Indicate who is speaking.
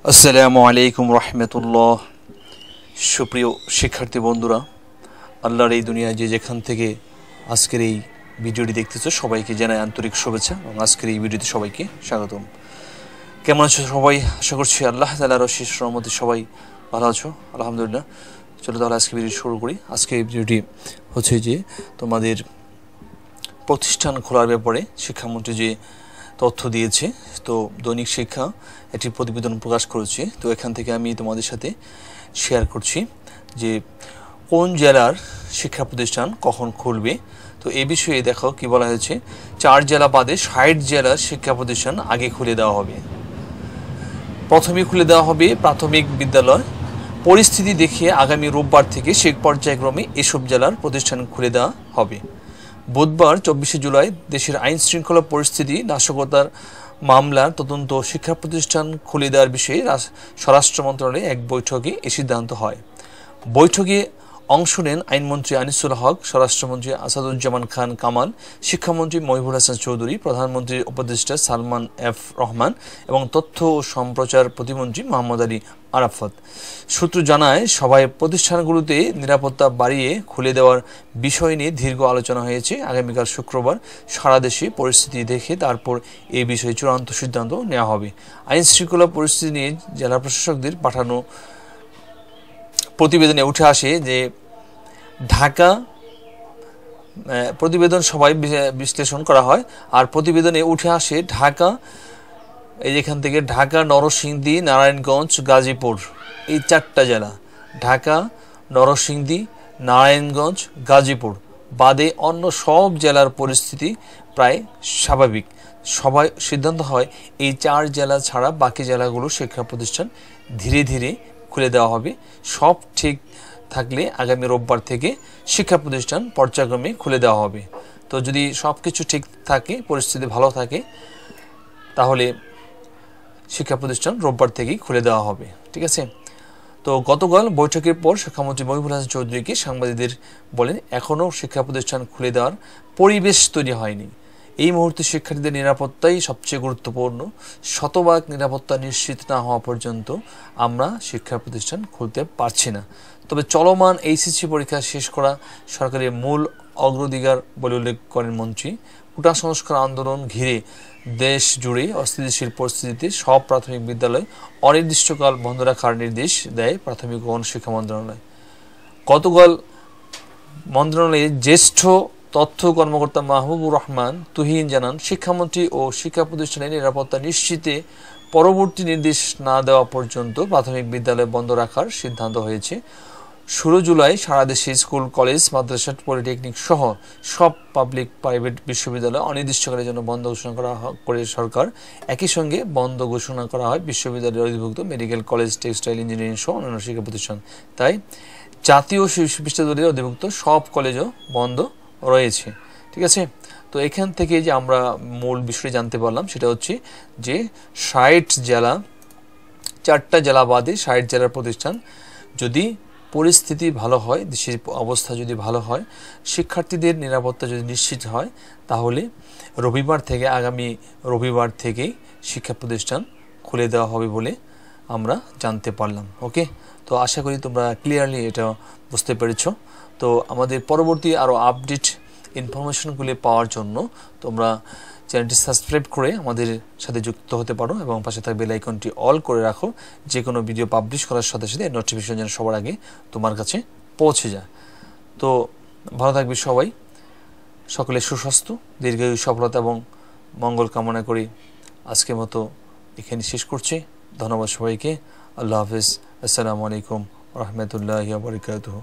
Speaker 1: আসসালামু আলাইকুম রহমতুল্লাহ। সুপ্রিয় শিক্ষার্থী বন্ধুরা, আল্লাহর এই দুনিয়ায় যে যেখান থেকে আজকের এই ভিডিওটি দেখতেছো সবাইকে জানাই আন্তরিক শুভেচ্ছা এবং আজকের এই ভিডিওতে সবাইকে স্বাগতম। কেমন আছো সবাই? আশা করছি আল্লাহ তাআলার অশেষ রহমতে সবাই ভালো আছো, আলহামদুলিল্লাহ। চলো তাহলে আজকে ভিডিও শুরু করি। আজকে এই ভিডিওটি হচ্ছে যে তোমাদের প্রতিষ্ঠান খোলার ব্যাপারে শিক্ষামন্ত্রী যে তথ্য দিয়েছে, তো দৈনিক শিক্ষা একটি প্রতিবেদন প্রকাশ করেছে। তো এখান থেকে আমি তোমাদের সাথে শেয়ার করছি যে কোন জেলার শিক্ষা প্রতিষ্ঠান কখন খুলবে। তো এই বিষয়ে দেখো কি বলা হয়েছে, 4 জেলা বাদে 60 জেলার শিক্ষা প্রতিষ্ঠান আগে খুলে দেওয়া হবে। প্রথমে খুলে দেওয়া হবে প্রাথমিক বিদ্যালয়। পরিস্থিতি দেখে আগামী রোববার থেকে শেখ পর্যায়ক্রমে এসব জেলার প্রতিষ্ঠান খুলে দেওয়া হবে। বুধবার 24 জুলাই দেশের আইন শৃঙ্খলা পরিস্থিতি নাশকতার মামলার তদন্ত শিক্ষা প্রতিষ্ঠান খুলে দেওয়ার বিষয়ে স্বরাষ্ট্র মন্ত্রণালয়ে এক বৈঠকে এ সিদ্ধান্ত হয়। বৈঠকে অংশ নেন আইনমন্ত্রী আনিসুল হক, স্বরাষ্ট্রমন্ত্রী আসাদুজ্জামান খান কামাল, শিক্ষামন্ত্রী মহিবুল হাসান চৌধুরী, প্রধানমন্ত্রীর উপদেষ্টা সালমান এফ রহমান এবং তথ্য ও সম্প্রচার প্রতিমন্ত্রী মোহাম্মদ আলী আরাফাত। সূত্র জানায়, সভায় প্রতিষ্ঠানগুলোতে নিরাপত্তা বাড়িয়ে খুলে দেওয়ার বিষয় নিয়ে দীর্ঘ আলোচনা হয়েছে। আগামীকাল শুক্রবার সারা দেশে পরিস্থিতি দেখে তারপর এই বিষয়ে চূড়ান্ত সিদ্ধান্ত নেওয়া হবে। আইন শৃঙ্খলা পরিস্থিতি নিয়ে জেলা প্রশাসকদের পাঠানো প্রতিবেদনে উঠে আসে যে ঢাকা প্রতিবেদন সবাই বিশ্লেষণ করা হয়, আর প্রতিবেদনে উঠে আসে ঢাকা, এই যেখান থেকে ঢাকা, নরসিংদী, নারায়ণগঞ্জ, গাজীপুর, এই 4টা জেলা, ঢাকা, নরসিংদী, নারায়ণগঞ্জ, গাজীপুর বাদে অন্য সব জেলার পরিস্থিতি প্রায় স্বাভাবিক। সবাই সিদ্ধান্ত হয় এই 4 জেলা ছাড়া বাকি জেলাগুলো শিক্ষা প্রতিষ্ঠান ধীরে ধীরে খুলে দেওয়া হবে। সব ঠিক থাকলে আগামী রোববার থেকে শিক্ষা প্রতিষ্ঠান পর্যায়ক্রমে খুলে দেওয়া হবে। তো যদি সব কিছু ঠিক থাকে, পরিস্থিতি ভালো থাকে, তাহলে শিক্ষা প্রতিষ্ঠান রোববার থেকেই খুলে দেওয়া হবে। ঠিক আছে। তো গতকাল বৈঠকের পর শিক্ষামন্ত্রী মহিবুল হাসান চৌধুরীকে সাংবাদিকদের বলেন, এখনও শিক্ষা প্রতিষ্ঠান খুলে দেওয়ার পরিবেশ তৈরি হয়নি। এই মুহূর্তে শিক্ষার্থীদের নিরাপত্তাই সবচেয়ে গুরুত্বপূর্ণ। শতভাগ নিরাপত্তা নিশ্চিত না হওয়া পর্যন্ত আমরা শিক্ষা প্রতিষ্ঠান খুলতে পারছি না। তবে চলমান এইচএসসি পরীক্ষা শেষ করা সরকারের মূল অগ্রাধিকার বলে উল্লেখ করেন মন্ত্রী। কোটা সংস্কার আন্দোলন ঘিরে দেশ জুড়ে অস্থিতিশীল পরিস্থিতিতে সব প্রাথমিক বিদ্যালয় অনির্দিষ্টকাল বন্ধ রাখার নির্দেশ দেয় প্রাথমিক ও গণশিক্ষা মন্ত্রণালয়। গতকাল মন্ত্রণালয়ের জ্যেষ্ঠ তথ্য কর্মকর্তা মাহবুবুর রহমান তুহিন জানান, শিক্ষামন্ত্রী ও শিক্ষা প্রতিষ্ঠানের নিরাপত্তা নিশ্চিতে পরবর্তী নির্দেশ না দেওয়া পর্যন্ত প্রাথমিক বিদ্যালয় বন্ধ রাখার সিদ্ধান্ত হয়েছে। 16 জুলাই সারা দেশে স্কুল, কলেজ, মাদ্রাসা, পলিটেকনিক সহ সব পাবলিক প্রাইভেট বিশ্ববিদ্যালয় অনির্দিষ্টকালের জন্য বন্ধ ঘোষণা করা করে সরকার। একই সঙ্গে বন্ধ ঘোষণা করা হয় বিশ্ববিদ্যালয়ের অধিভুক্ত মেডিকেল কলেজ, টেক্সটাইল, ইঞ্জিনিয়ারিং সহ অন্যান্য শিক্ষা প্রতিষ্ঠান। তাই জাতীয় বিশ্ববিদ্যালয়ের অধিভুক্ত সব কলেজও বন্ধ রয়েছে। ঠিক আছে। তো এখান থেকে যে আমরা মূল বিষয় জানতে পারলাম সেটা হচ্ছে যে 60 জেলা, 4টা জেলা বাদে 60 জেলার প্রতিষ্ঠান, যদি পরিস্থিতি ভালো হয়, দেশের অবস্থা যদি ভালো হয়, শিক্ষার্থীদের নিরাপত্তা যদি নিশ্চিত হয়, তাহলে আগামী রবিবার থেকেই শিক্ষা প্রতিষ্ঠান খুলে দেওয়া হবে বলে আমরা জানতে পারলাম। ওকে, তো আশা করি তোমরা ক্লিয়ারলি এটা বুঝতে পেরেছ। তো আমাদের পরবর্তী আরও আপডেট ইনফরমেশনগুলি পাওয়ার জন্য তোমরা চ্যানেলটি সাবস্ক্রাইব করে আমাদের সাথে যুক্ত হতে পারো এবং পাশে থাকা বেল আইকনটি অল করে রাখো। যে কোনো ভিডিও পাবলিশ করার সাথে সাথে নোটিফিকেশন যেন সবার আগে তোমার কাছে পৌঁছে যায়। তো ভালো থাকবে সবাই, সকলের সুস্বাস্থ্য, দীর্ঘায়ু, সফলতা এবং মঙ্গল কামনা করি আজকের মতো এখানে শেষ করছি। ধন্যবাদ সবাইকে। আল্লাহ হাফেজ। আসসালামু আলাইকুম রহমতুল্লাহি ওয়া বারাকাতুহু।